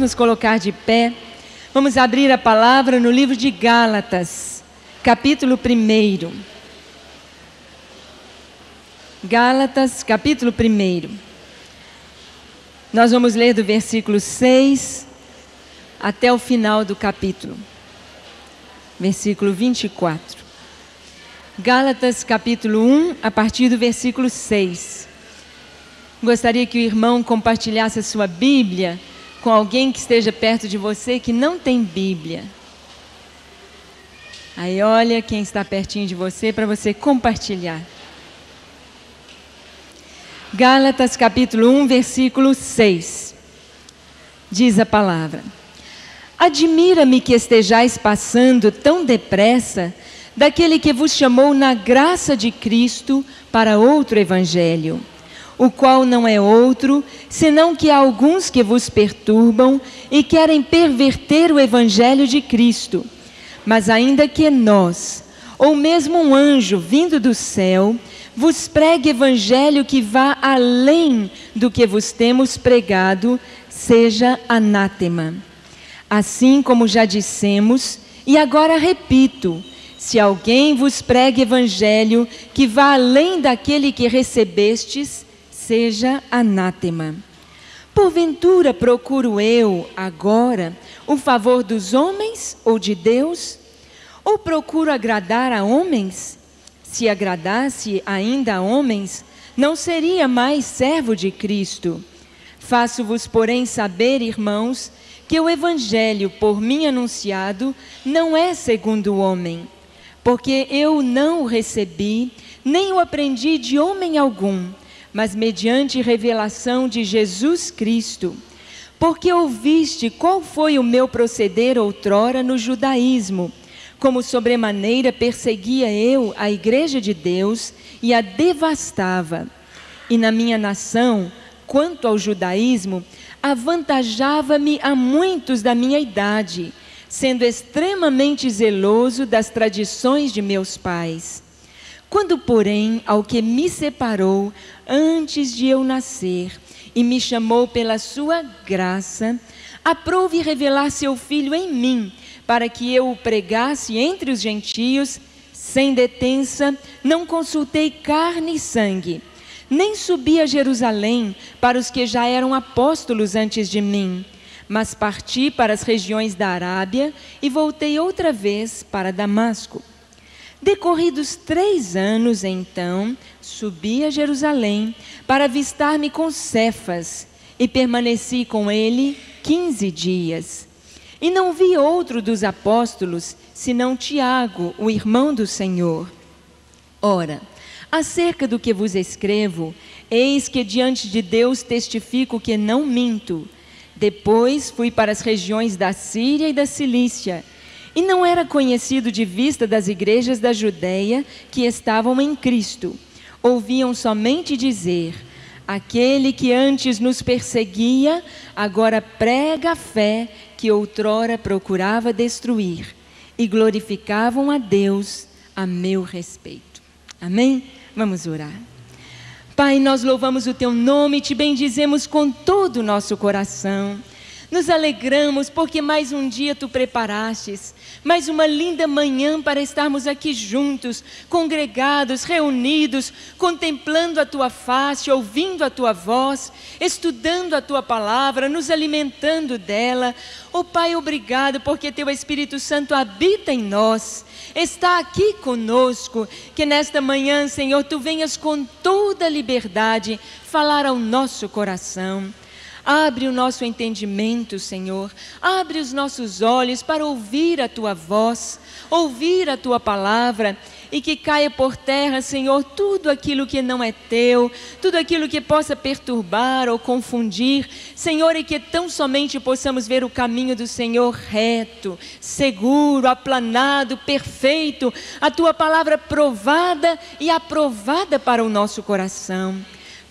nos colocar de pé. Vamos abrir a palavra no livro de Gálatas, capítulo 1. Gálatas, capítulo 1. Nós vamos ler do versículo 6 até o final do capítulo. Versículo 24. Gálatas, capítulo 1, a partir do versículo 6. Gostaria que o irmão compartilhasse a sua Bíblia com alguém que esteja perto de você que não tem Bíblia. Aí olha quem está pertinho de você para você compartilhar. Gálatas capítulo 1, versículo 6. Diz a palavra: Admira-me que estejais passando tão depressa daquele que vos chamou na graça de Cristo para outro evangelho, o qual não é outro, senão que há alguns que vos perturbam e querem perverter o evangelho de Cristo. Mas ainda que nós, ou mesmo um anjo vindo do céu, vos pregue evangelho que vá além do que vos temos pregado, seja anátema. Assim como já dissemos, e agora repito, se alguém vos pregue evangelho que vá além daquele que recebestes, seja anátema. Porventura procuro eu, agora, o favor dos homens ou de Deus? Ou procuro agradar a homens? Se agradasse ainda a homens, não seria mais servo de Cristo. Faço-vos, porém, saber, irmãos, que o evangelho por mim anunciado não é segundo o homem, porque eu não o recebi, nem o aprendi de homem algum, mas mediante revelação de Jesus Cristo. Porque ouviste qual foi o meu proceder outrora no judaísmo, como sobremaneira perseguia eu a igreja de Deus e a devastava. E na minha nação, quanto ao judaísmo, avantajava-me a muitos da minha idade, sendo extremamente zeloso das tradições de meus pais. Quando, porém, ao que me separou antes de eu nascer e me chamou pela sua graça, aprouve revelar seu Filho em mim, para que eu o pregasse entre os gentios, sem detença, não consultei carne e sangue, nem subi a Jerusalém para os que já eram apóstolos antes de mim, mas parti para as regiões da Arábia e voltei outra vez para Damasco. Decorridos 3 anos, então, subi a Jerusalém para avistar-me com Cefas e permaneci com ele 15 dias. E não vi outro dos apóstolos, senão Tiago, o irmão do Senhor. Ora, acerca do que vos escrevo, eis que diante de Deus testifico que não minto. Depois fui para as regiões da Síria e da Cilícia, e não era conhecido de vista das igrejas da Judeia que estavam em Cristo. Ouviam somente dizer: aquele que antes nos perseguia, agora prega a fé que outrora procurava destruir, e glorificavam a Deus a meu respeito. Amém? Vamos orar. Pai, nós louvamos o Teu nome e Te bendizemos com todo o nosso coração. Nos alegramos porque mais um dia Tu preparastes, mais uma linda manhã para estarmos aqui juntos, congregados, reunidos, contemplando a Tua face, ouvindo a Tua voz, estudando a Tua palavra, nos alimentando dela. Oh Pai, obrigado porque Teu Espírito Santo habita em nós, está aqui conosco, que nesta manhã, Senhor, Tu venhas com toda a liberdade falar ao nosso coração. Abre o nosso entendimento, Senhor, abre os nossos olhos para ouvir a Tua voz, ouvir a Tua palavra, e que caia por terra, Senhor, tudo aquilo que não é Teu, tudo aquilo que possa perturbar ou confundir, Senhor, e que tão somente possamos ver o caminho do Senhor reto, seguro, aplanado, perfeito, a Tua palavra provada e aprovada para o nosso coração.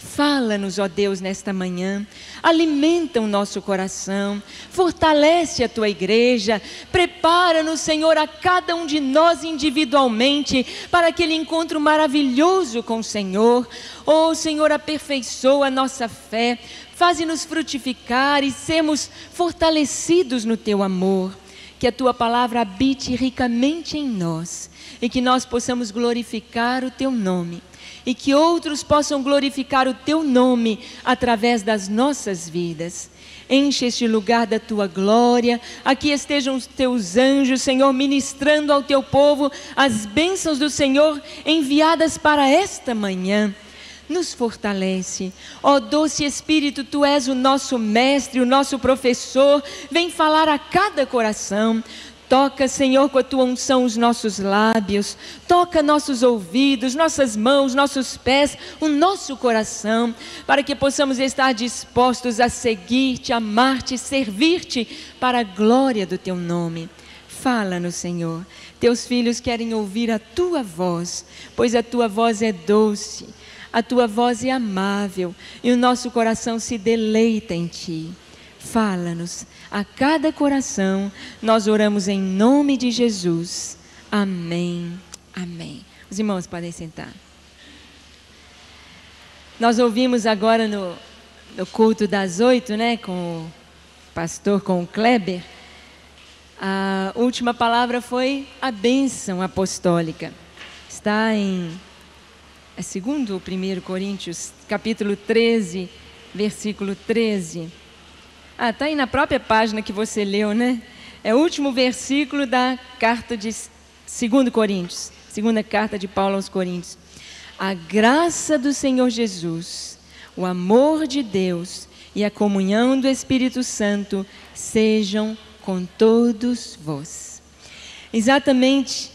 Fala-nos, ó Deus, nesta manhã, alimenta o nosso coração, fortalece a Tua igreja, prepara-nos, Senhor, a cada um de nós individualmente, para aquele encontro maravilhoso com o Senhor. Ó Senhor, aperfeiçoa a nossa fé, faze-nos frutificar e sermos fortalecidos no Teu amor. Que a Tua palavra habite ricamente em nós e que nós possamos glorificar o Teu nome. E que outros possam glorificar o Teu nome através das nossas vidas. Enche este lugar da Tua glória, aqui estejam os Teus anjos, Senhor, ministrando ao Teu povo as bênçãos do Senhor enviadas para esta manhã. Nos fortalece, ó doce Espírito, Tu és o nosso mestre, o nosso professor, vem falar a cada coração. Toca, Senhor, com a Tua unção os nossos lábios, toca nossos ouvidos, nossas mãos, nossos pés, o nosso coração, para que possamos estar dispostos a seguir-te, amar-te, servir-te, para a glória do Teu nome. Fala-nos, Senhor, Teus filhos querem ouvir a Tua voz, pois a Tua voz é doce, a Tua voz é amável, e o nosso coração se deleita em Ti. Fala-nos a cada coração, nós oramos em nome de Jesus. Amém, amém. Os irmãos podem sentar. Nós ouvimos agora no culto das 8, né, com o pastor, com o Kleber, a última palavra foi a bênção apostólica. Está em 2º ou 1 Coríntios, capítulo 13, versículo 13. Está aí na própria página que você leu, né? É o último versículo da carta de 2 Coríntios, segunda carta de Paulo aos Coríntios. A graça do Senhor Jesus, o amor de Deus e a comunhão do Espírito Santo sejam com todos vós. Exatamente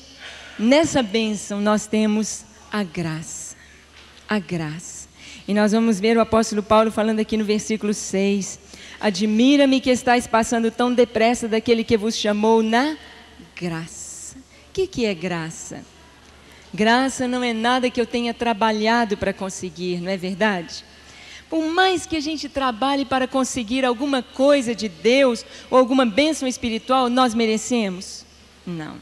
nessa bênção nós temos a graça. A graça. E nós vamos ver o apóstolo Paulo falando aqui no versículo 6. Admira-me que estáis passando tão depressa daquele que vos chamou na graça. O que é graça? Graça não é nada que eu tenha trabalhado para conseguir, não é verdade? Por mais que a gente trabalhe para conseguir alguma coisa de Deus ou alguma bênção espiritual, nós merecemos? Não.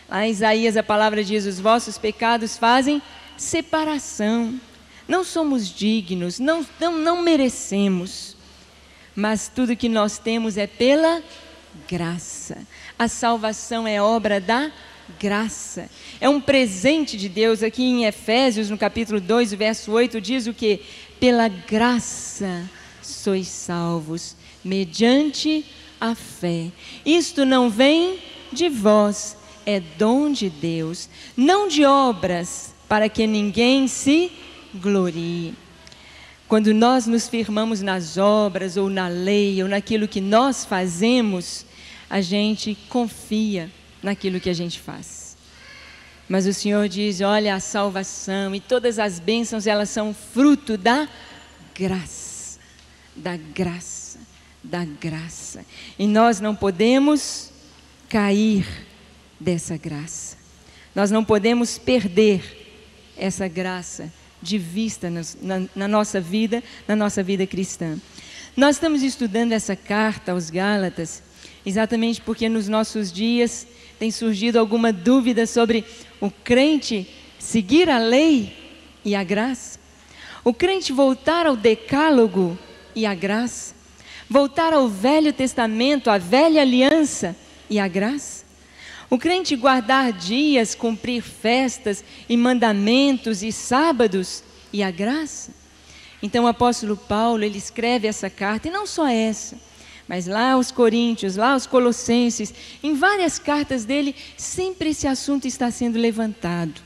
Lá em Isaías a palavra diz: os vossos pecados fazem separação. Não somos dignos, não merecemos. Mas tudo que nós temos é pela graça. A salvação é obra da graça. É um presente de Deus. Aqui em Efésios, no capítulo 2, o verso 8, diz o quê? Pela graça sois salvos, mediante a fé. Isto não vem de vós, é dom de Deus, não de obras, para que ninguém se glorie. Quando nós nos firmamos nas obras, ou na lei, ou naquilo que nós fazemos, a gente confia naquilo que a gente faz. Mas o Senhor diz: olha, a salvação e todas as bênçãos, elas são fruto da graça, da graça, da graça. E nós não podemos cair dessa graça. Nós não podemos perder essa graça de vista na nossa vida cristã. Nós estamos estudando essa carta aos Gálatas, exatamente porque nos nossos dias tem surgido alguma dúvida sobre o crente seguir a lei e a graça, o crente voltar ao decálogo e a graça, voltar ao Velho Testamento, à velha aliança e a graça. O crente guardar dias, cumprir festas e mandamentos e sábados e a graça. Então o apóstolo Paulo, ele escreve essa carta, e não só essa, mas lá aos Coríntios, lá aos Colossenses, em várias cartas dele, sempre esse assunto está sendo levantado,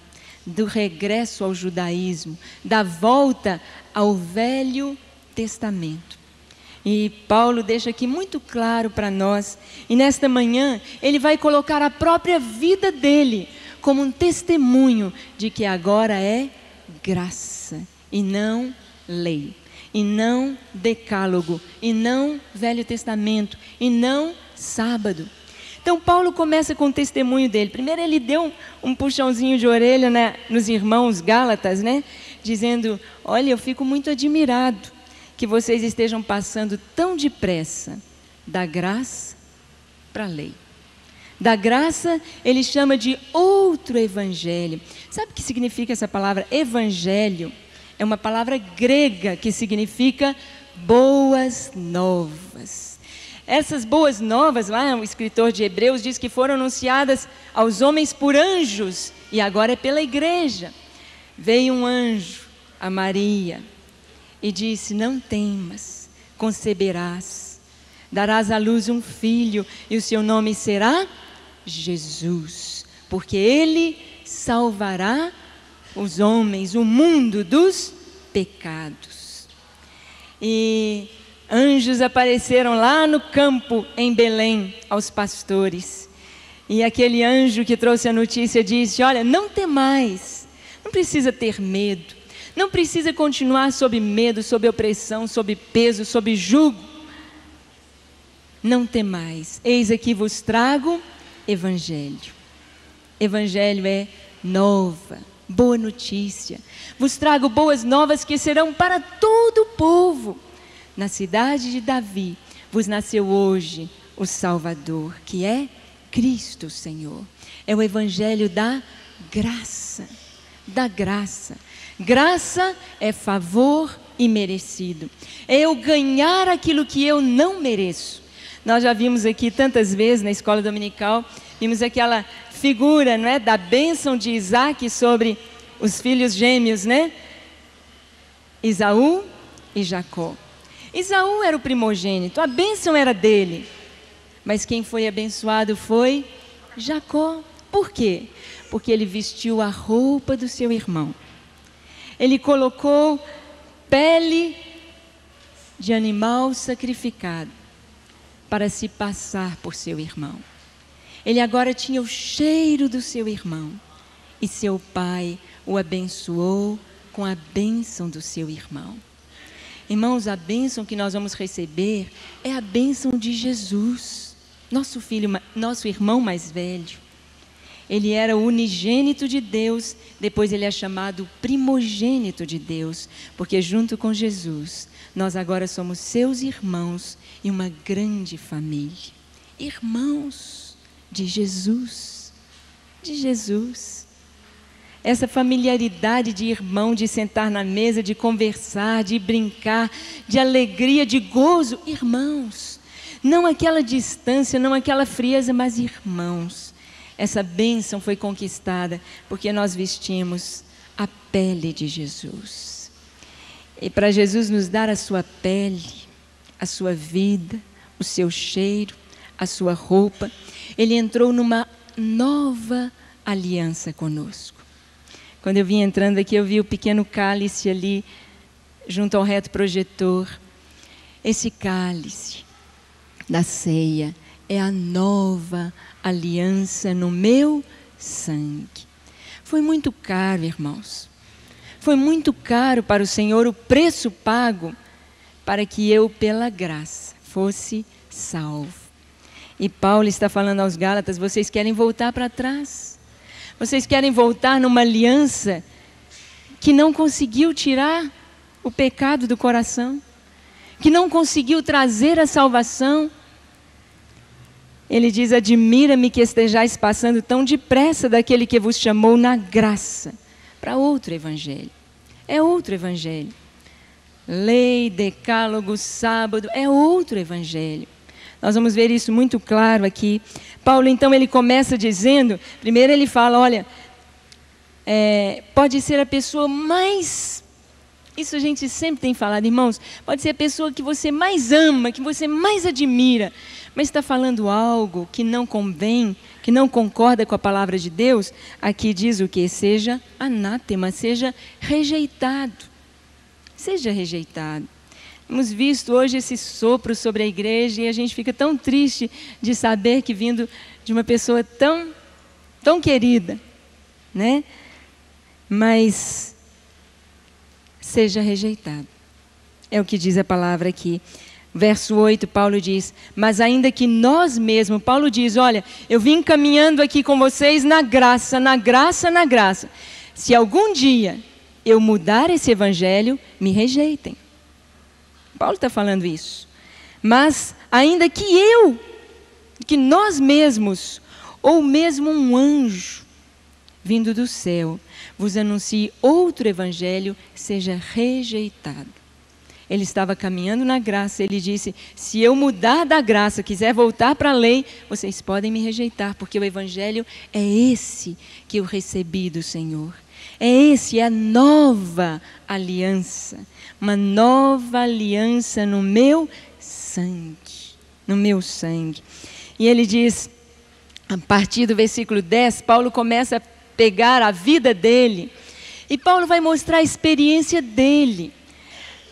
do regresso ao judaísmo, da volta ao Velho Testamento. E Paulo deixa aqui muito claro para nós, e nesta manhã ele vai colocar a própria vida dele como um testemunho de que agora é graça, e não lei, e não decálogo, e não Velho Testamento, e não sábado. Então Paulo começa com o testemunho dele. Primeiro ele deu um puxãozinho de orelha, né, nos irmãos Gálatas, né? dizendo: olha, eu fico muito admirado que vocês estejam passando tão depressa da graça para a lei. Da graça, ele chama de outro evangelho. Sabe o que significa essa palavra evangelho? É uma palavra grega que significa boas novas. Essas boas novas, lá o escritor de Hebreus diz que foram anunciadas aos homens por anjos, e agora é pela igreja. Veio um anjo a Maria e disse: não temas, conceberás, darás à luz um filho, e o seu nome será Jesus, porque ele salvará os homens, o mundo dos pecados. E anjos apareceram lá no campo em Belém aos pastores, e aquele anjo que trouxe a notícia disse: olha, não temais, não precisa ter medo, não precisa continuar sob medo, sob opressão, sob peso, sob jugo. Não temais, eis aqui vos trago evangelho. Evangelho é nova, boa notícia. Vos trago boas novas que serão para todo o povo. Na cidade de Davi vos nasceu hoje o Salvador, que é Cristo Senhor. É o evangelho da graça, da graça. Graça é favor imerecido. É eu ganhar aquilo que eu não mereço. Nós já vimos aqui tantas vezes na escola dominical, vimos aquela figura, não é, da bênção de Isaac sobre os filhos gêmeos, né? Esaú e Jacó. Esaú era o primogênito, a bênção era dele. Mas quem foi abençoado foi Jacó. Por quê? Porque ele vestiu a roupa do seu irmão. Ele colocou pele de animal sacrificado para se passar por seu irmão. Ele agora tinha o cheiro do seu irmão, e seu pai o abençoou com a bênção do seu irmão. Irmãos, a bênção que nós vamos receber é a bênção de Jesus, nosso irmão mais velho. Ele era o unigênito de Deus, depois ele é chamado primogênito de Deus, porque junto com Jesus, nós agora somos seus irmãos e uma grande família. Irmãos de Jesus, de Jesus. Essa familiaridade de irmão, de sentar na mesa, de conversar, de brincar, de alegria, de gozo, irmãos. Não aquela distância, não aquela frieza, mas irmãos. Essa bênção foi conquistada porque nós vestimos a pele de Jesus. E para Jesus nos dar a sua pele, a sua vida, o seu cheiro, a sua roupa, ele entrou numa nova aliança conosco. Quando eu vim entrando aqui, eu vi o pequeno cálice ali, junto ao reto projetor. Esse cálice da ceia é a nova aliança no meu sangue. Foi muito caro, irmãos. Foi muito caro para o Senhor o preço pago para que eu, pela graça, fosse salvo. E Paulo está falando aos Gálatas: vocês querem voltar para trás? Vocês querem voltar numa aliança que não conseguiu tirar o pecado do coração? Que não conseguiu trazer a salvação? Ele diz: admira-me que estejais passando tão depressa daquele que vos chamou na graça para outro evangelho. É outro evangelho. Lei, decálogo, sábado, é outro evangelho. Nós vamos ver isso muito claro aqui. Paulo, então, ele começa dizendo, primeiro ele fala, olha, pode ser a pessoa mais, isso a gente sempre tem falado, irmãos, pode ser a pessoa que você mais ama, que você mais admira, mas está falando algo que não convém, que não concorda com a palavra de Deus, aqui diz o quê? Seja anátema, seja rejeitado. Seja rejeitado. Temos visto hoje esse sopro sobre a igreja e a gente fica tão triste de saber que vindo de uma pessoa tão querida, né? Mas seja rejeitado. É o que diz a palavra aqui. Verso 8, Paulo diz, mas ainda que nós mesmos, Paulo diz, olha, eu vim caminhando aqui com vocês na graça, na graça, na graça. Se algum dia eu mudar esse evangelho, me rejeitem. Paulo está falando isso. Mas ainda que nós mesmos, ou mesmo um anjo vindo do céu, vos anuncie outro evangelho, seja rejeitado. Ele estava caminhando na graça, ele disse, se eu mudar da graça, quiser voltar para a lei, vocês podem me rejeitar, porque o evangelho é esse que eu recebi do Senhor. É a nova aliança, uma nova aliança no meu sangue, E ele diz, a partir do versículo 10, Paulo começa a pegar a vida dele, e Paulo vai mostrar a experiência dele.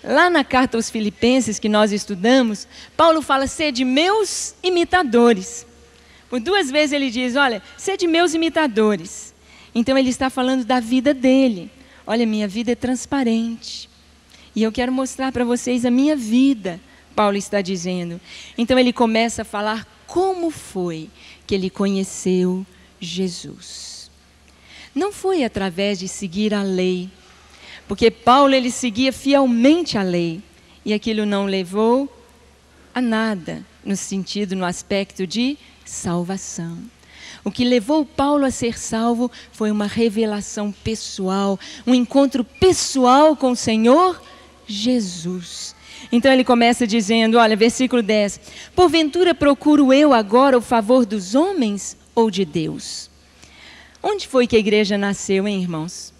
Lá na carta aos Filipenses que nós estudamos, Paulo fala, sede meus imitadores. Por 2 vezes ele diz, olha, sede meus imitadores. Então ele está falando da vida dele. Olha, minha vida é transparente. E eu quero mostrar para vocês a minha vida, Paulo está dizendo. Então ele começa a falar como foi que ele conheceu Jesus. Não foi através de seguir a lei, porque Paulo ele seguia fielmente a lei, e aquilo não levou a nada, no aspecto de salvação. O que levou Paulo a ser salvo foi uma revelação pessoal, um encontro pessoal com o Senhor Jesus. Então ele começa dizendo, olha, versículo 10, porventura procuro eu agora o favor dos homens ou de Deus? Onde foi que a igreja nasceu, hein, irmãos?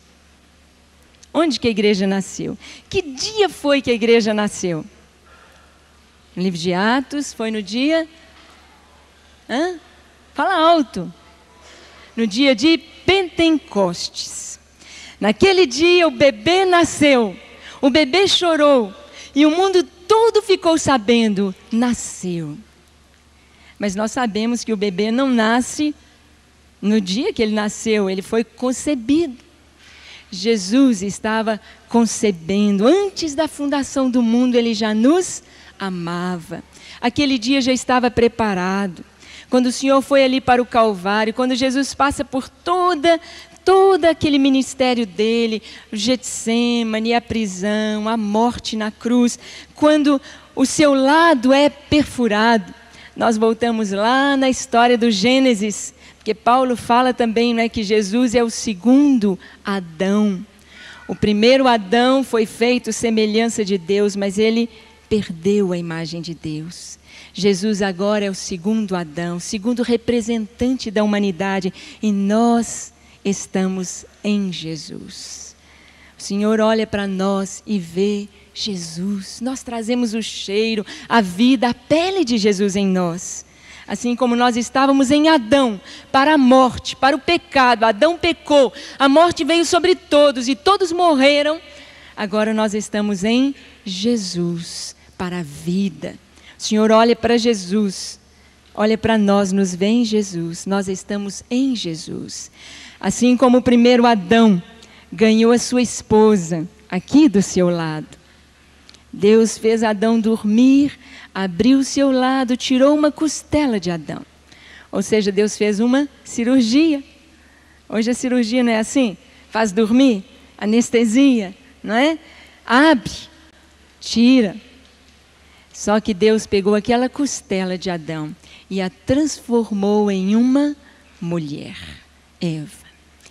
Onde que a igreja nasceu? Que dia foi que a igreja nasceu? No livro de Atos, foi no dia... Fala alto. No dia de Pentecostes. Naquele dia o bebê nasceu, o bebê chorou, e o mundo todo ficou sabendo, nasceu. Mas nós sabemos que o bebê não nasce no dia que ele nasceu, ele foi concebido. Jesus estava concebendo, antes da fundação do mundo ele já nos amava. Aquele dia já estava preparado. Quando o Senhor foi ali para o Calvário, quando Jesus passa por todo aquele ministério dele, o Getsêmani, a prisão, a morte na cruz, quando o seu lado é perfurado, nós voltamos lá na história do Gênesis, porque Paulo fala também, não é, que Jesus é o segundo Adão. O primeiro Adão foi feito semelhança de Deus, mas ele perdeu a imagem de Deus. Jesus agora é o segundo Adão, segundo representante da humanidade, e nós estamos em Jesus. O Senhor olha para nós e vê Jesus. Nós trazemos o cheiro, a vida, a pele de Jesus em nós. Assim como nós estávamos em Adão, para a morte, para o pecado. Adão pecou, a morte veio sobre todos e todos morreram. Agora nós estamos em Jesus, para a vida. O Senhor olha para Jesus, olha para nós, nos vê em Jesus. Nós estamos em Jesus. Assim como o primeiro Adão ganhou a sua esposa aqui do seu lado. Deus fez Adão dormir, abriu o seu lado, tirou uma costela de Adão. Ou seja, Deus fez uma cirurgia. Hoje a cirurgia não é assim? Faz dormir, anestesia, não é? Abre, tira. Só que Deus pegou aquela costela de Adão e a transformou em uma mulher, Eva.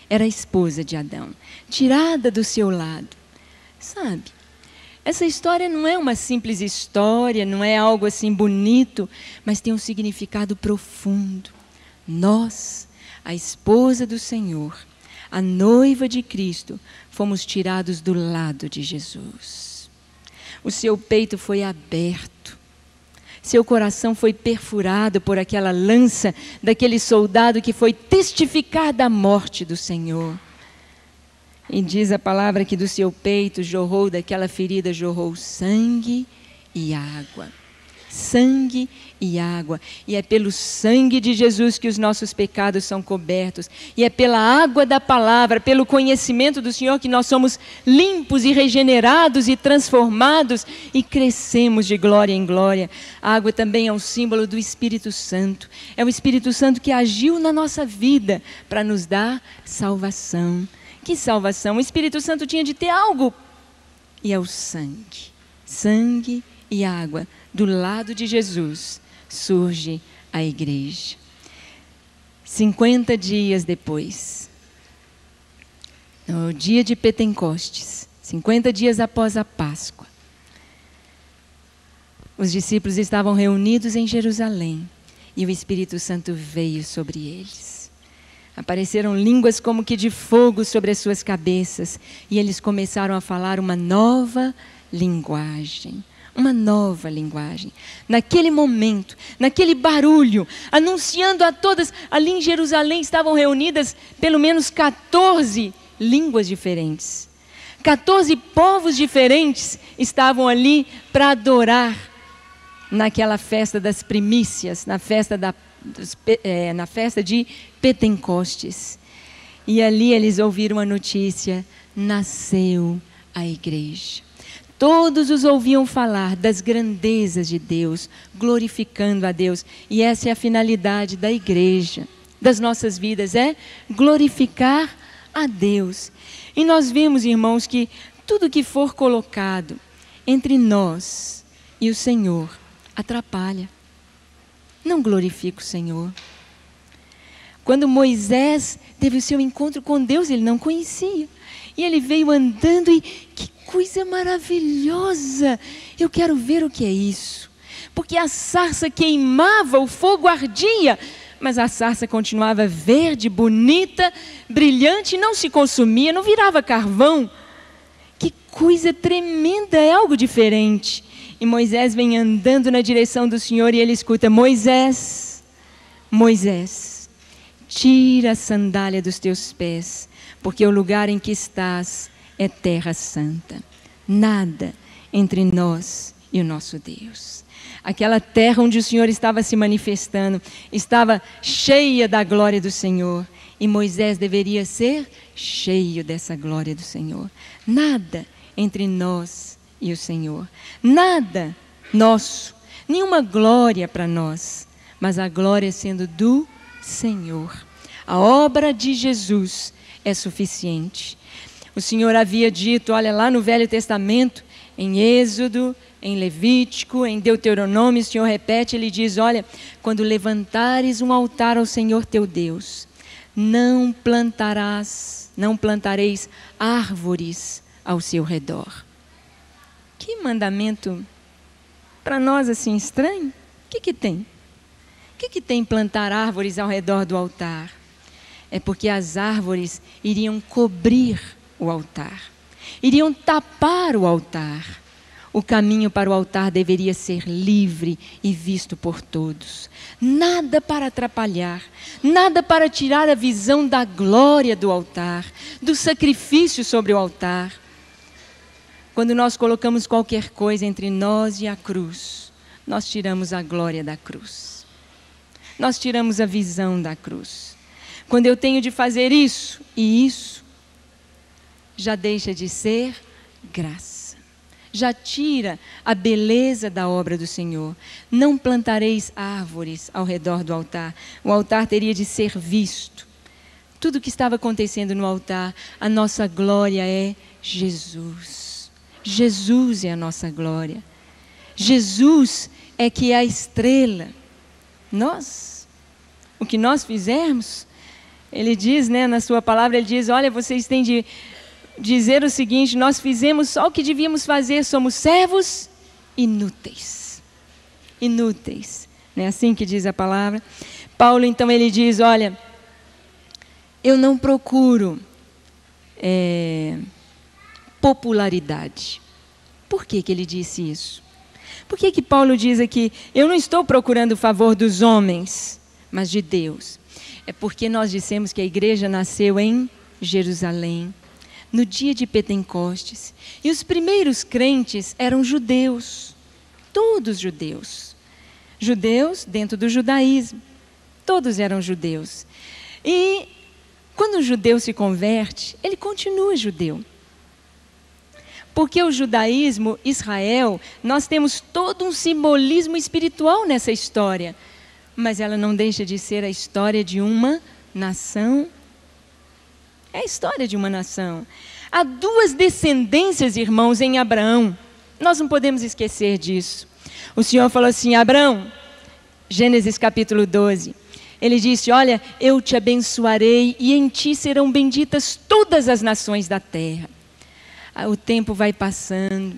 Era a esposa de Adão, tirada do seu lado. Sabe? Essa história não é uma simples história, não é algo assim bonito, mas tem um significado profundo. Nós, a esposa do Senhor, a noiva de Cristo, fomos tirados do lado de Jesus. O seu peito foi aberto, seu coração foi perfurado por aquela lança daquele soldado que foi testificar da morte do Senhor. E diz a palavra que do seu peito jorrou, daquela ferida jorrou sangue e água. Sangue e água. E é pelo sangue de Jesus que os nossos pecados são cobertos. E é pela água da palavra, pelo conhecimento do Senhor, que nós somos limpos e regenerados e transformados e crescemos de glória em glória. A água também é um símbolo do Espírito Santo. É o Espírito Santo que agiu na nossa vida para nos dar salvação. Que salvação! O Espírito Santo tinha de ter algo. E é o sangue. Sangue e água. Do lado de Jesus surge a igreja. 50 dias depois, no dia de Pentecostes, 50 dias após a Páscoa, os discípulos estavam reunidos em Jerusalém e o Espírito Santo veio sobre eles. Apareceram línguas como que de fogo sobre as suas cabeças e eles começaram a falar uma nova linguagem. Uma nova linguagem. Naquele momento, naquele barulho, anunciando a todas, ali em Jerusalém estavam reunidas pelo menos 14 línguas diferentes. 14 povos diferentes estavam ali para adorar naquela festa das primícias, na festa de Pentecostes. E ali eles ouviram a notícia: nasceu a igreja. Todos os ouviam falar das grandezas de Deus, glorificando a Deus. E essa é a finalidade da igreja, das nossas vidas, é glorificar a Deus. E nós vemos, irmãos, que tudo que for colocado entre nós e o Senhor atrapalha. Não glorifica o Senhor. Quando Moisés teve o seu encontro com Deus, ele não conhecia. E ele veio andando e que coisa maravilhosa! Eu quero ver o que é isso. Porque a sarça queimava, o fogo ardia, mas a sarça continuava verde, bonita, brilhante, não se consumia, não virava carvão. Que coisa tremenda, é algo diferente. E Moisés vem andando na direção do Senhor e ele escuta: Moisés, Moisés, tira a sandália dos teus pés, porque o lugar em que estás é terra santa. Nada entre nós e o nosso Deus. Aquela terra onde o Senhor estava se manifestando, estava cheia da glória do Senhor. E Moisés deveria ser cheio dessa glória do Senhor. Nada entre nós e o Senhor. Nada nosso, nenhuma glória para nós, mas a glória sendo do Senhor. A obra de Jesus é suficiente. O Senhor havia dito, olha lá no Velho Testamento, em Êxodo, em Levítico, em Deuteronômio, o Senhor repete, ele diz: olha, quando levantares um altar ao Senhor teu Deus, não plantareis árvores ao seu redor. Que mandamento para nós assim estranho. O que tem? O que tem plantar árvores ao redor do altar? É porque as árvores iriam cobrir o altar, iriam tapar o altar. O caminho para o altar deveria ser livre e visto por todos. Nada para atrapalhar, nada para tirar a visão da glória do altar, do sacrifício sobre o altar. Quando nós colocamos qualquer coisa entre nós e a cruz, nós tiramos a glória da cruz. Nós tiramos a visão da cruz. Quando eu tenho de fazer isso e isso, já deixa de ser graça. Já tira a beleza da obra do Senhor. Não plantareis árvores ao redor do altar. O altar teria de ser visto. Tudo o que estava acontecendo no altar, a nossa glória é Jesus. Jesus é a nossa glória. Jesus é que é a estrela. Nós, o que nós fizermos, ele diz, na sua palavra, ele diz, olha, vocês têm de dizer o seguinte: nós fizemos só o que devíamos fazer, somos servos inúteis. Inúteis. Não é assim que diz a palavra? Paulo, então, ele diz, olha, eu não procuro popularidade. Por que ele disse isso? Por que Paulo diz aqui, eu não estou procurando o favor dos homens, mas de Deus? É porque nós dissemos que a igreja nasceu em Jerusalém, no dia de Pentecostes. E os primeiros crentes eram judeus, todos judeus. Judeus dentro do judaísmo, todos eram judeus. E quando um judeu se converte, ele continua judeu. Porque o judaísmo, Israel, nós temos todo um simbolismo espiritual nessa história. Mas ela não deixa de ser a história de uma nação É a história de uma nação. Há duas descendências, irmãos, em Abraão. Nós não podemos esquecer disso. O Senhor falou assim: Abraão, Gênesis capítulo 12. Ele disse: olha, eu te abençoarei e em ti serão benditas todas as nações da terra. O tempo vai passando,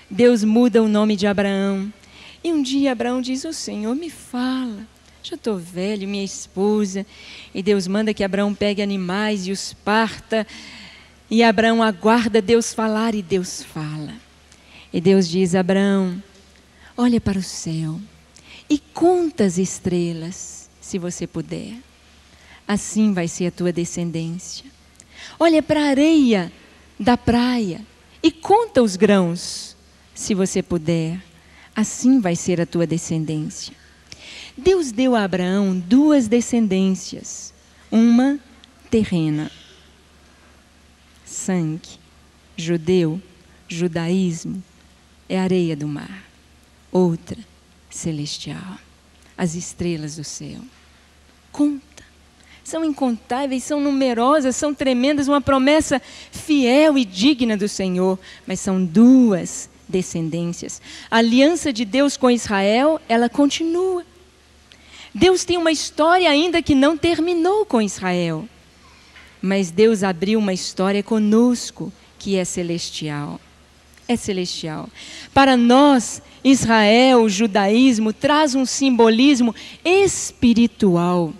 Deus muda o nome de Abraão. E um dia Abraão diz: o Senhor me fala, já estou velho, minha esposa. E Deus manda que Abraão pegue animais e os parta. E Abraão aguarda Deus falar e Deus fala. E Deus diz: Abraão, olha para o céu e conta as estrelas, se você puder. Assim vai ser a tua descendência. Olha para a areia da praia e conta os grãos, se você puder. Assim vai ser a tua descendência. Deus deu a Abraão duas descendências. Uma terrena, sangue, judeu, judaísmo, é a areia do mar. Outra, celestial, as estrelas do céu. Conta. São incontáveis, são numerosas, são tremendas, uma promessa fiel e digna do Senhor. Mas são duas descendências. A aliança de Deus com Israel, ela continua. Deus tem uma história ainda que não terminou com Israel. Mas Deus abriu uma história conosco, que é celestial. É celestial. Para nós, Israel, o judaísmo, traz um simbolismo espiritual.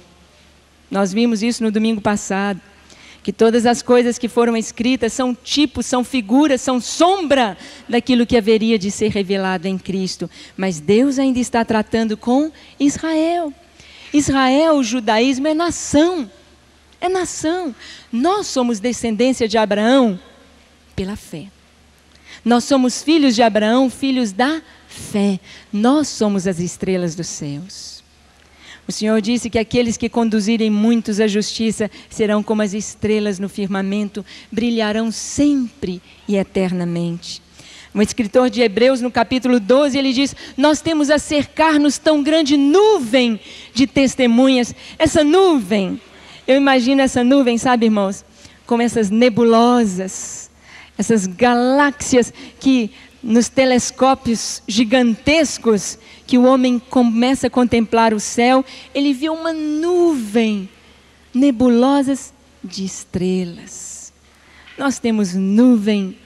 Nós vimos isso no domingo passado, que todas as coisas que foram escritas são tipos, são figuras, são sombra daquilo que haveria de ser revelado em Cristo. Mas Deus ainda está tratando com Israel. Israel, o judaísmo, é nação. É nação. Nós somos descendência de Abraão pela fé. Nós somos filhos de Abraão, filhos da fé. Nós somos as estrelas dos céus. O Senhor disse que aqueles que conduzirem muitos à justiça serão como as estrelas no firmamento, brilharão sempre e eternamente. O escritor de Hebreus, no capítulo 12, ele diz: nós temos a cercar-nos tão grande nuvem de testemunhas. Essa nuvem, eu imagino essa nuvem, sabe, irmãos, como essas nebulosas, essas galáxias que nos telescópios gigantescos, que o homem começa a contemplar o céu, ele vê uma nuvem, nebulosas de estrelas. Nós temos nuvem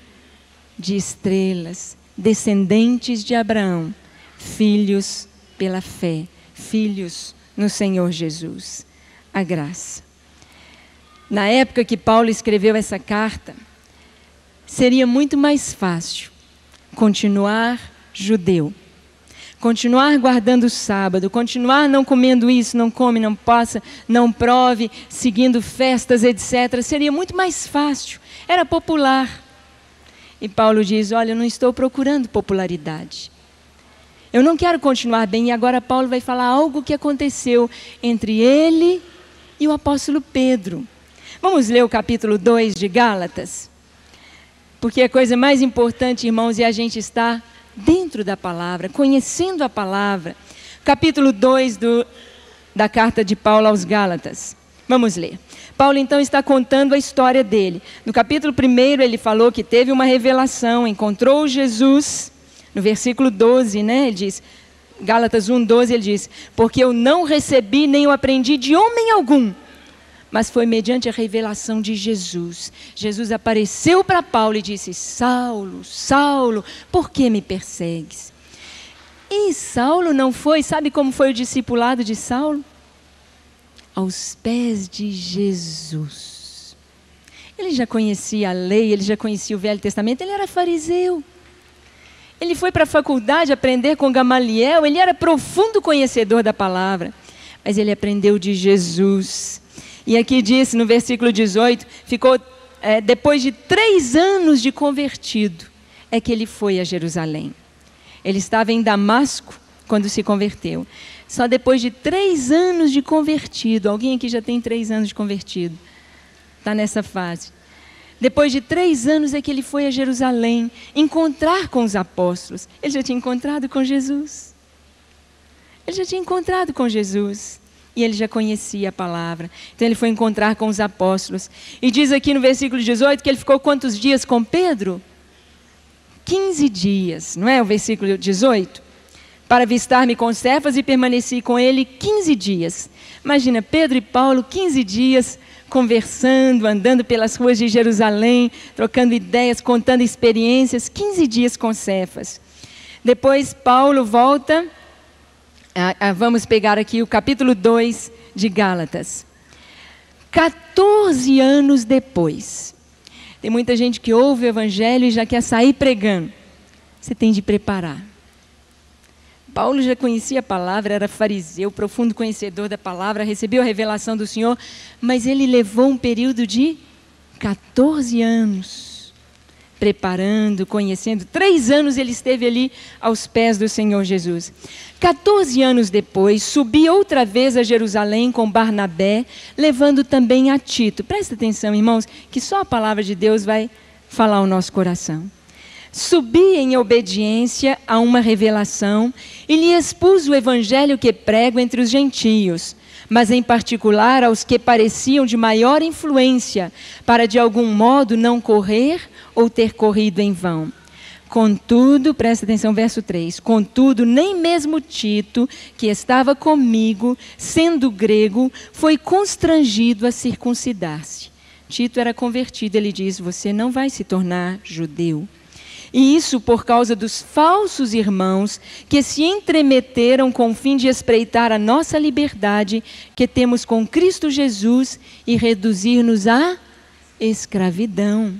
de estrelas, descendentes de Abraão, filhos pela fé, filhos no Senhor Jesus. A graça. Na época que Paulo escreveu essa carta, seria muito mais fácil continuar judeu, continuar guardando o sábado, continuar não comendo isso, não come, não passa, não prove, seguindo festas, etc. Seria muito mais fácil, era popular. E Paulo diz: olha, eu não estou procurando popularidade. Eu não quero continuar bem. E agora Paulo vai falar algo que aconteceu entre ele e o apóstolo Pedro. Vamos ler o capítulo 2 de Gálatas? Porque a coisa mais importante, irmãos, é a gente estar dentro da palavra, conhecendo a palavra. Capítulo 2 da carta de Paulo aos Gálatas. Vamos ler. Paulo então está contando a história dele. No capítulo 1 ele falou que teve uma revelação, encontrou Jesus. No versículo 12, né, ele diz, Gálatas 1:12, ele diz: porque eu não recebi nem eu aprendi de homem algum, mas foi mediante a revelação de Jesus. Jesus apareceu para Paulo e disse: Saulo, Saulo, por que me persegues? E Saulo não foi, sabe como foi o discipulado de Saulo? Aos pés de Jesus. Ele já conhecia a lei, ele já conhecia o Velho Testamento, ele era fariseu. Ele foi para a faculdade aprender com Gamaliel, ele era profundo conhecedor da palavra, mas ele aprendeu de Jesus. E aqui diz, no versículo 18, depois de 3 anos de convertido, é que ele foi a Jerusalém. Ele estava em Damasco quando se converteu. Só depois de 3 anos de convertido, alguém aqui já tem 3 anos de convertido, está nessa fase. Depois de 3 anos é que ele foi a Jerusalém, encontrar com os apóstolos. Ele já tinha encontrado com Jesus. Ele já tinha encontrado com Jesus. E ele já conhecia a palavra. Então ele foi encontrar com os apóstolos. E diz aqui no versículo 18 que ele ficou quantos dias com Pedro? 15 dias, não é o versículo 18? Para avistar-me com Cefas e permaneci com ele 15 dias. Imagina, Pedro e Paulo, 15 dias conversando, andando pelas ruas de Jerusalém, trocando ideias, contando experiências, 15 dias com Cefas. Depois Paulo volta, vamos pegar aqui o capítulo 2 de Gálatas. 14 anos depois. Tem muita gente que ouve o evangelho e já quer sair pregando. Você tem de preparar. Paulo já conhecia a palavra, era fariseu, profundo conhecedor da palavra, recebeu a revelação do Senhor, mas ele levou um período de 14 anos, preparando, conhecendo. 3 anos ele esteve ali aos pés do Senhor Jesus. 14 anos depois, subi outra vez a Jerusalém com Barnabé, levando também a Tito. Presta atenção, irmãos, que só a palavra de Deus vai falar ao nosso coração. Subi em obediência a uma revelação e lhe expus o evangelho que prego entre os gentios, mas em particular aos que pareciam de maior influência, para de algum modo não correr ou ter corrido em vão. Contudo, presta atenção, verso 3, contudo, nem mesmo Tito, que estava comigo, sendo grego, foi constrangido a circuncidar-se. Tito era convertido, ele diz, você não vai se tornar judeu. E isso por causa dos falsos irmãos que se entremeteram com o fim de espreitar a nossa liberdade que temos com Cristo Jesus e reduzir-nos à escravidão,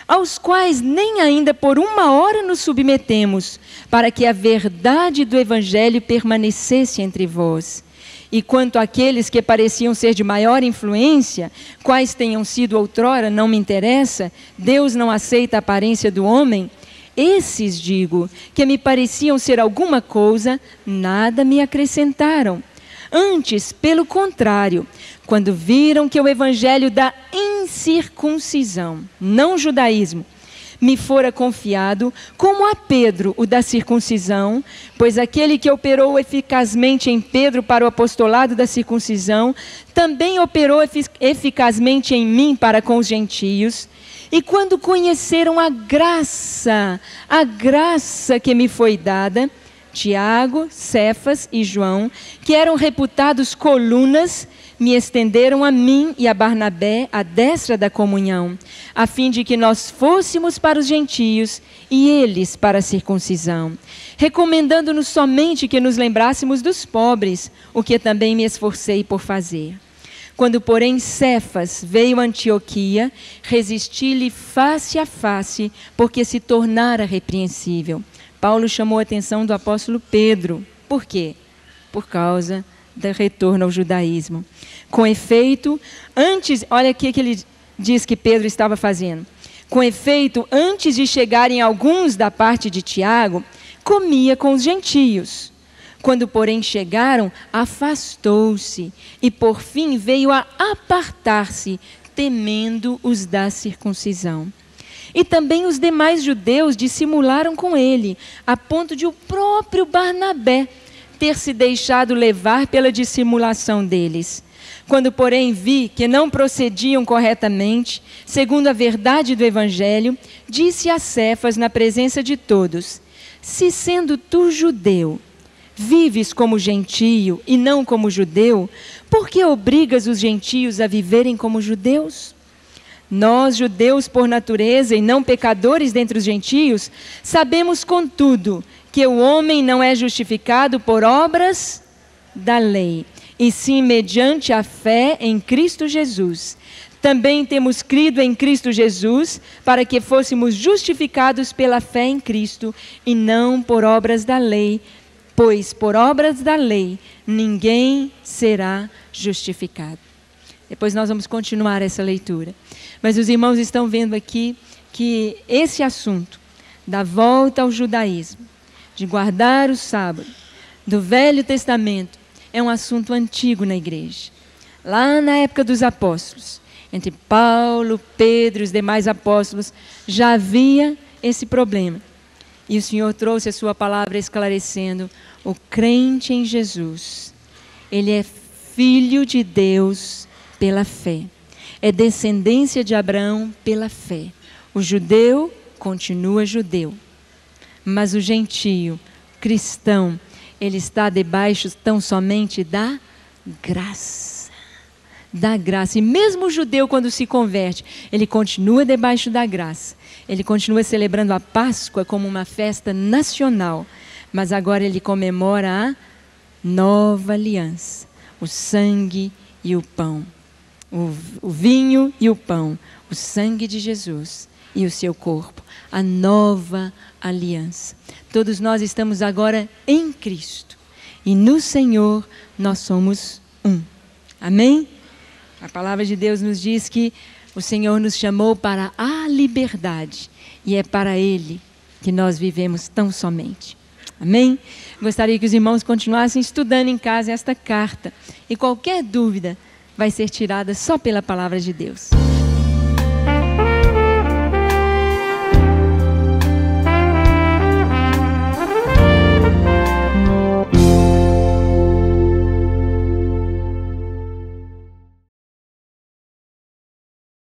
aos quais nem ainda por uma hora nos submetemos, para que a verdade do Evangelho permanecesse entre vós. E quanto àqueles que pareciam ser de maior influência, quais tenham sido outrora, não me interessa, Deus não aceita a aparência do homem, esses, digo, que me pareciam ser alguma coisa, nada me acrescentaram. Antes, pelo contrário, quando viram que o evangelho da incircuncisão, não judaísmo, me fora confiado, como a Pedro o da circuncisão, pois aquele que operou eficazmente em Pedro para o apostolado da circuncisão, também operou eficazmente em mim para com os gentios. E quando conheceram a graça que me foi dada, Tiago, Cefas e João, que eram reputados colunas, me estenderam a mim e a Barnabé a destra da comunhão, a fim de que nós fôssemos para os gentios e eles para a circuncisão, recomendando-nos somente que nos lembrássemos dos pobres, o que também me esforcei por fazer. Quando, porém, Cefas veio a Antioquia, resisti-lhe face a face, porque se tornara repreensível. Paulo chamou a atenção do apóstolo Pedro. Por quê? Por causa do retorno ao judaísmo. Com efeito, olha aqui que ele diz que Pedro estava fazendo. Com efeito, antes de chegarem alguns da parte de Tiago, comia com os gentios. Quando, porém, chegaram, afastou-se e, por fim, veio a apartar-se, temendo os da circuncisão. E também os demais judeus dissimularam com ele, a ponto de o próprio Barnabé ter se deixado levar pela dissimulação deles. Quando, porém, vi que não procediam corretamente, segundo a verdade do Evangelho, disse a Cefas na presença de todos: se sendo tu judeu, vives como gentio e não como judeu, por que obrigas os gentios a viverem como judeus? Nós, judeus por natureza e não pecadores dentre os gentios, sabemos, contudo, que o homem não é justificado por obras da lei, e sim mediante a fé em Cristo Jesus. Também temos crido em Cristo Jesus para que fôssemos justificados pela fé em Cristo e não por obras da lei, pois por obras da lei ninguém será justificado. Depois nós vamos continuar essa leitura. Mas os irmãos estão vendo aqui que esse assunto da volta ao judaísmo, de guardar o sábado, do Velho Testamento, é um assunto antigo na igreja. Lá na época dos apóstolos, entre Paulo, Pedro e os demais apóstolos, já havia esse problema. E o Senhor trouxe a sua palavra esclarecendo: o crente em Jesus, ele é filho de Deus pela fé. É descendência de Abraão pela fé. O judeu continua judeu, mas o gentio, cristão, ele está debaixo tão somente da graça. Da graça. E mesmo o judeu, quando se converte, ele continua debaixo da graça. Ele continua celebrando a Páscoa como uma festa nacional, mas agora ele comemora a nova aliança, o sangue e o pão, o vinho e o pão, o sangue de Jesus e o seu corpo, a nova aliança. Todos nós estamos agora em Cristo e no Senhor nós somos um. Amém? A palavra de Deus nos diz que o Senhor nos chamou para a liberdade e é para Ele que nós vivemos tão somente. Amém? Gostaria que os irmãos continuassem estudando em casa esta carta e qualquer dúvida vai ser tirada só pela palavra de Deus.